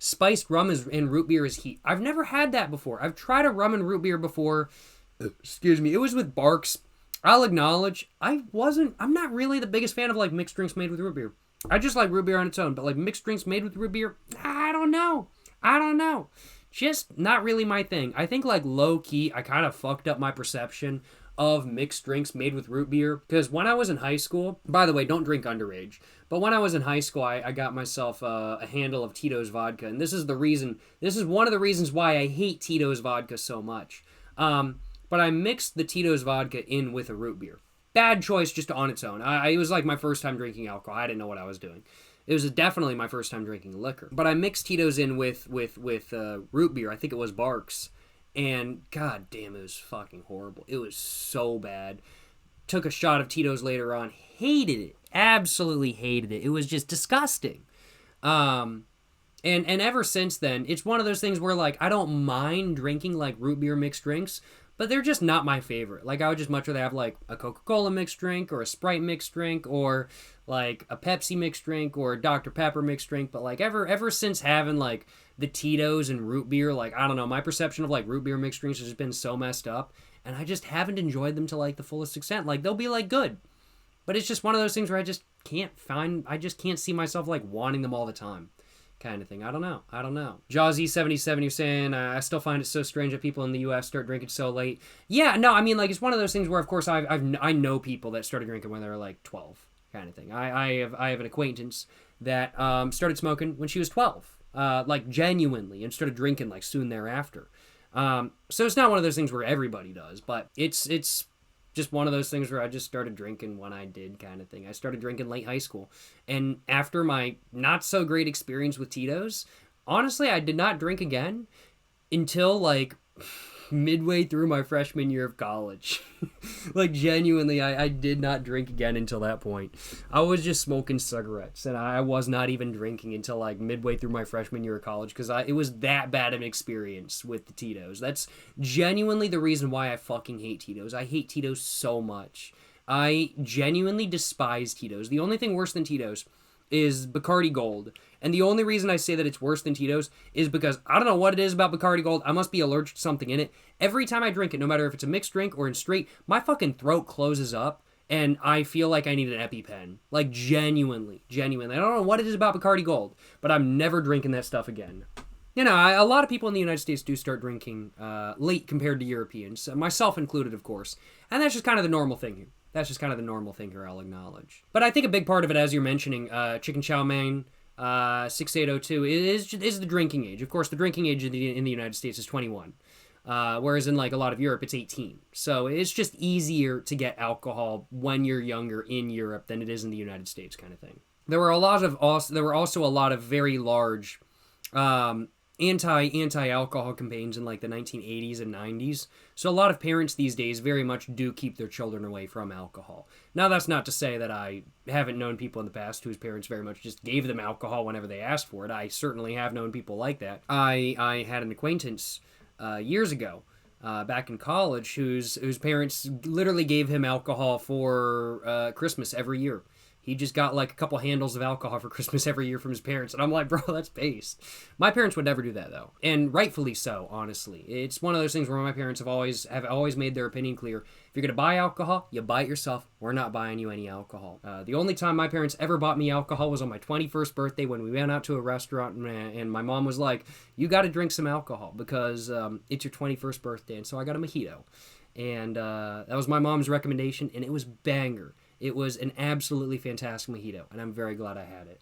spiced rum and root beer is heat. I've never had that before. I've tried a rum and root beer before. Excuse me. It was with Barks. I'll acknowledge I'm not really the biggest fan of like mixed drinks made with root beer. I just like root beer on its own, but like mixed drinks made with root beer, I don't know. Just not really my thing. I think like low key, I kind of fucked up my perception of mixed drinks made with root beer. Because when I was in high school, by the way, don't drink underage. But when I was in high school, I got myself a handle of Tito's vodka. And this is one of the reasons why I hate Tito's vodka so much. But I mixed the Tito's vodka in with a root beer. Bad choice just on its own. It was like my first time drinking alcohol. I didn't know what I was doing. It was definitely my first time drinking liquor. But I mixed Tito's in with root beer. I think it was Barks. And god damn, it was fucking horrible. It was so bad. Took a shot of Tito's later on. Hated it. Absolutely hated it. It was just disgusting. And ever since then, it's one of those things where like I don't mind drinking like root beer mixed drinks, but they're just not my favorite. Like, I would just much rather have, like, a Coca-Cola mixed drink or a Sprite mixed drink or, like, a Pepsi mixed drink or a Dr. Pepper mixed drink. But, like, ever since having, like, the Tito's and root beer, like, I don't know, my perception of, like, root beer mixed drinks has just been so messed up. And I just haven't enjoyed them to, like, the fullest extent. Like, they'll be, like, good. But it's just one of those things where I just can't see myself, like, wanting them all the time. Kind of thing. I don't know. Jawsy77, you're saying, I still find it so strange that people in the U.S. start drinking so late. Yeah, no, I mean, like, it's one of those things where, of course, I know people that started drinking when they were, like, 12, kind of thing. I have an acquaintance that started smoking when she was 12, like, genuinely, and started drinking, like, soon thereafter. So it's not one of those things where everybody does, but it's just one of those things where I just started drinking when I did, kind of thing. I started drinking late high school. And after my not so great experience with Tito's, honestly, I did not drink again until like midway through my freshman year of college. Like, genuinely, I did not drink again until that point. I was just smoking cigarettes, and I was not even drinking until like midway through my freshman year of college, because it was that bad of an experience with the Tito's. That's genuinely the reason why I fucking hate Tito's. I hate Tito's so much. I genuinely despise Tito's. The only thing worse than Tito's is Bacardi Gold. And the only reason I say that it's worse than Tito's is because I don't know what it is about Bacardi Gold. I must be allergic to something in it. Every time I drink it, no matter if it's a mixed drink or in straight, my fucking throat closes up and I feel like I need an EpiPen. Like, genuinely. I don't know what it is about Bacardi Gold, but I'm never drinking that stuff again. You know, a lot of people in the United States do start drinking late compared to Europeans, myself included, of course. And that's just kind of the normal thing here. I'll acknowledge. But I think a big part of it, as you're mentioning, Chicken Chow Mein, 6802, is the drinking age. Of course, the drinking age in the United States is 21. Whereas in like a lot of Europe, it's 18. So it's just easier to get alcohol when you're younger in Europe than it is in the United States, kind of thing. There were also a lot of very large anti-alcohol campaigns in like the 1980s and 90s. So a lot of parents these days very much do keep their children away from alcohol. Now, that's not to say that I haven't known people in the past whose parents very much just gave them alcohol whenever they asked for it. I certainly have known people like that. I had an acquaintance years ago, back in college, whose parents literally gave him alcohol for Christmas every year. He just got like a couple handles of alcohol for Christmas every year from his parents. And I'm like, bro, that's based. My parents would never do that, though. And rightfully so, honestly. It's one of those things where my parents have always made their opinion clear. If you're going to buy alcohol, you buy it yourself. We're not buying you any alcohol. The only time my parents ever bought me alcohol was on my 21st birthday when we went out to a restaurant. And my mom was like, you got to drink some alcohol because it's your 21st birthday. And so I got a mojito. And that was my mom's recommendation. And it was banger. It was an absolutely fantastic mojito, and I'm very glad I had it.